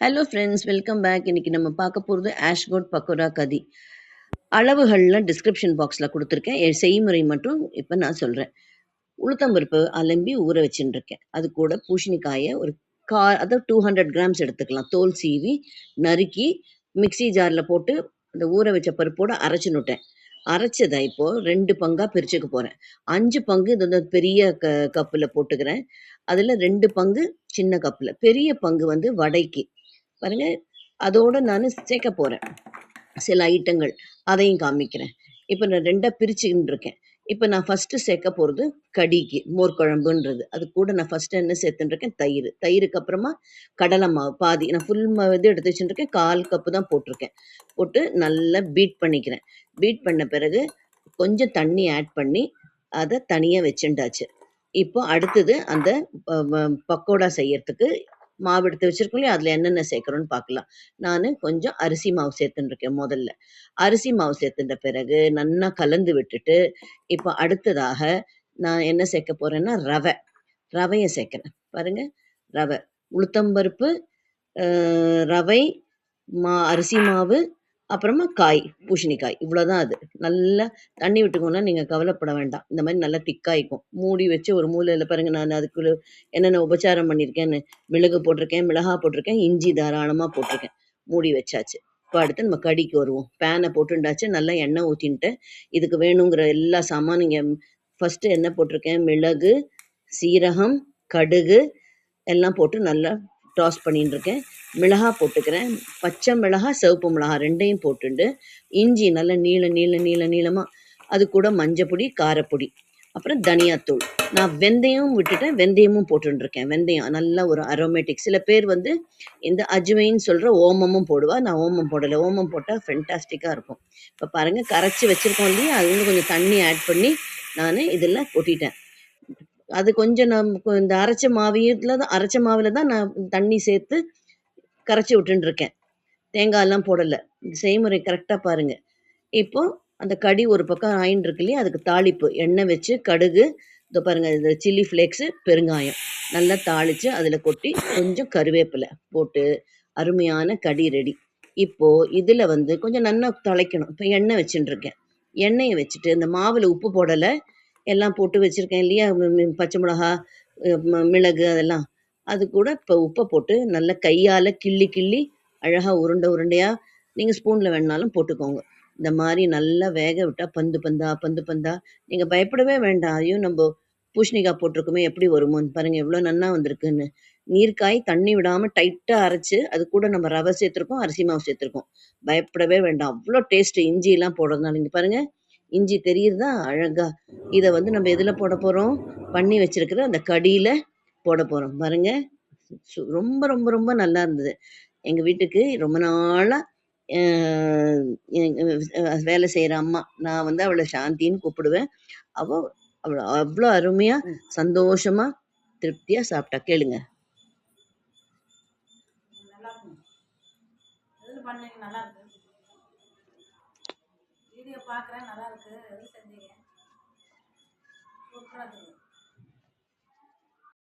Hello friends, welcome back. இன்னைக்கு நம்ம பார்க்க போகிறது ஆஷ்கோட் பக்கோடா கதி. அளவுகள்லாம் டிஸ்கிரிப்ஷன் பாக்ஸில் கொடுத்துருக்கேன். என் செய்முறை மட்டும் இப்போ நான் சொல்கிறேன். உளுத்தம்பருப்பு அலம்பி ஊற வச்சுட்டு இருக்கேன். அது கூட பூசணிக்காயை ஒரு அதாவது 200 கிராம்ஸ் எடுத்துக்கலாம். தோல் சீவி நறுக்கி மிக்ஸி ஜாரில் போட்டு அந்த ஊற வச்ச பருப்போடு அரைச்சுன்னுட்டேன். அரைச்சதை இப்போது 2 பங்காக பிரிச்சுக்க போகிறேன். 5 பங்கு இந்த பெரிய கப்பில் போட்டுக்கிறேன். அதில் 2 பங்கு சின்ன கப்பில், பெரிய பங்கு வந்து வடைக்கு பாருங்க. அதோட நான் சேர்க்க போறேன் சில ஐட்டங்கள், அதையும் காமிக்கிறேன். இப்போ நான் 2ஆ பிரிச்சுக்கிட்டு இருக்கேன். இப்போ நான் ஃபர்ஸ்ட் சேர்க்க போகிறது கடிக்கு மோர் குழம்புன்றது. அது கூட நான் ஃபர்ஸ்ட் என்ன சேர்த்துட்டு இருக்கேன், தயிர். தயிருக்கு அப்புறமா கடலை மாவு பாதி. நான் ஃபுல் இது எடுத்து வச்சுருக்கேன். 1/4 கப்பு தான் போட்டிருக்கேன். போட்டு நல்லா பீட் பண்ணிக்கிறேன். பீட் பண்ண பிறகு கொஞ்சம் தண்ணி ஆட் பண்ணி அதை தனியாக வச்சுட்டாச்சு. இப்போ அடுத்தது அந்த பக்கோடா செய்யறதுக்கு மாவு எடுத்து வச்சிருக்கோம் இல்லையா, அதில் என்னென்ன சேர்க்குறோன்னு பார்க்கலாம். நான் கொஞ்சம் அரிசி மாவு சேர்த்துட்டுருக்கேன் முதல்ல. அரிசி மாவு சேர்த்துட்ட பிறகு நல்லா கலந்து விட்டுட்டு, இப்போ அடுத்ததாக நான் என்ன சேர்க்க போகிறேன்னா ரவையை சேர்க்குறேன். பாருங்க, ரவை, உளுத்தம்பருப்பு, ரவை, அரிசி மாவு, அப்புறமா காய், பூசணிக்காய், இவ்வளோதான். அது நல்லா தண்ணி விட்டுக்கோன்னா நீங்கள் கவலைப்பட வேண்டாம். இந்த மாதிரி நல்லா திக்காய்க்கும். மூடி வச்சு ஒரு மூலையில் பாருங்க, நான் அதுக்குள்ள என்னென்ன உபச்சாரம் பண்ணியிருக்கேன்னு. மிளகு போட்டிருக்கேன், மிளகாய் போட்டிருக்கேன், இஞ்சி தாராளமாக போட்டிருக்கேன். மூடி வச்சாச்சு. இப்போ அடுத்து நம்ம கடிக்கு வருவோம். பேனை போட்டுண்டாச்சு, நல்லா எண்ணெய் ஊற்றின்ட்டு இதுக்கு வேணுங்கிற எல்லா சாமான் நீங்கள் ஃபஸ்ட்டு எண்ணெய் போட்டிருக்கேன். மிளகு, சீரகம், கடுகு எல்லாம் போட்டு நல்லா டாஸ் பண்ணிட்டு இருக்கேன். மிளகா போட்டுக்கிறேன். பச்சை மிளகா, சிவப்பு மிளகா ரெண்டையும் போட்டுண்டு, இஞ்சி நல்லா நீளமாக, அது கூட மஞ்சப்பொடி, காரப்பொடி, அப்புறம் தனியாத்தூள். நான் வெந்தயம் விட்டுட்டேன், வெந்தயமும் போட்டுருக்கேன். வெந்தயம் நல்லா ஒரு அரோமேட்டிக். சில பேர் வந்து இந்த அஜ்வைன்னு சொல்கிற ஓமமும் போடுவா. நான் ஓமம் போடலை. ஓமம் போட்டால் ஃபென்டாஸ்டிக்காக இருக்கும். இப்போ பாருங்கள், கரைச்சி வச்சுருக்கோம் இல்லையா, அது வந்து கொஞ்சம் தண்ணி ஆட் பண்ணி நான் இதில் கொட்டிட்டேன். அது கொஞ்சம் இந்த அரைச்ச மாவில் தான் நான் தண்ணி சேர்த்து கரைச்சி விட்டுருக்கேன். தேங்காயெல்லாம் போடலை. செய்முறை கரெக்டாக பாருங்கள். இப்போ அந்த கடி ஒரு பக்கம் ஆயின்னு இருக்கு இல்லையா, அதுக்கு தாளிப்பு எண்ணெய் வச்சு கடுகு, இதோ பாருங்கள், இது சில்லி ஃப்ளேக்ஸு, பெருங்காயம் நல்லா தாளித்து அதில் கொட்டி கொஞ்சம் கருவேப்பிலை போட்டு அருமையான கடி ரெடி. இப்போது இதில் வந்து கொஞ்சம் நல்லா தழைக்கணும். இப்போ எண்ணெய் வச்சுட்டுருக்கேன். எண்ணெயை வச்சுட்டு இந்த மாவில் உப்பு போடலை, எல்லாம் போட்டு வச்சுருக்கேன் இல்லையா, பச்சை மிளகா, மிளகு, அதெல்லாம். அது கூட இப்போ உப்பை போட்டு நல்லா கையால் கிள்ளி அழகாக உருண்டையாக நீங்கள் ஸ்பூனில் வேணாலும் போட்டுக்கோங்க. இந்த மாதிரி நல்லா வேக விட்டால் பந்து பந்தா நீங்கள் பயப்படவே வேண்டாம். ஐயோ, நம்ம பூசணிக்காய் போட்டிருக்கோமே எப்படி வருமோன்னு பாருங்கள், எவ்வளோ நன்னா வந்திருக்குன்னு. நீர்க்காய் தண்ணி விடாமல் டைட்டாக அரைச்சி அது கூட நம்ம ரவை சேர்த்துருக்கோம், அரிசி மாவு சேர்த்துருக்கோம். பயப்படவே வேண்டாம், அவ்வளோ டேஸ்ட்டு. இஞ்சியெல்லாம் போடுறதுனால இங்கே பாருங்கள், இஞ்சி தெரியுறதா அழகா. இதை வந்து நம்ம எதில் போட போகிறோம், பண்ணி வச்சிருக்கிற அந்த கடியில் போட போகிறோம். பாருங்க, ரொம்ப ரொம்ப ரொம்ப நல்லா இருந்தது. எங்கள் வீட்டுக்கு ரொம்ப நாளாக வேலை செய்கிற அம்மா, நான் வந்து அவளை சாந்தின்னு கூப்பிடுவேன். அவள் அவ்வளோ அருமையாக சந்தோஷமாக திருப்தியாக சாப்பிட்டா. கேளுங்க. நல்லா இருக்கு. வீடியோ பார்க்குறேன், நல்லா இருக்கு. எது செஞ்சீங்க? சூப்பராக இருக்குது.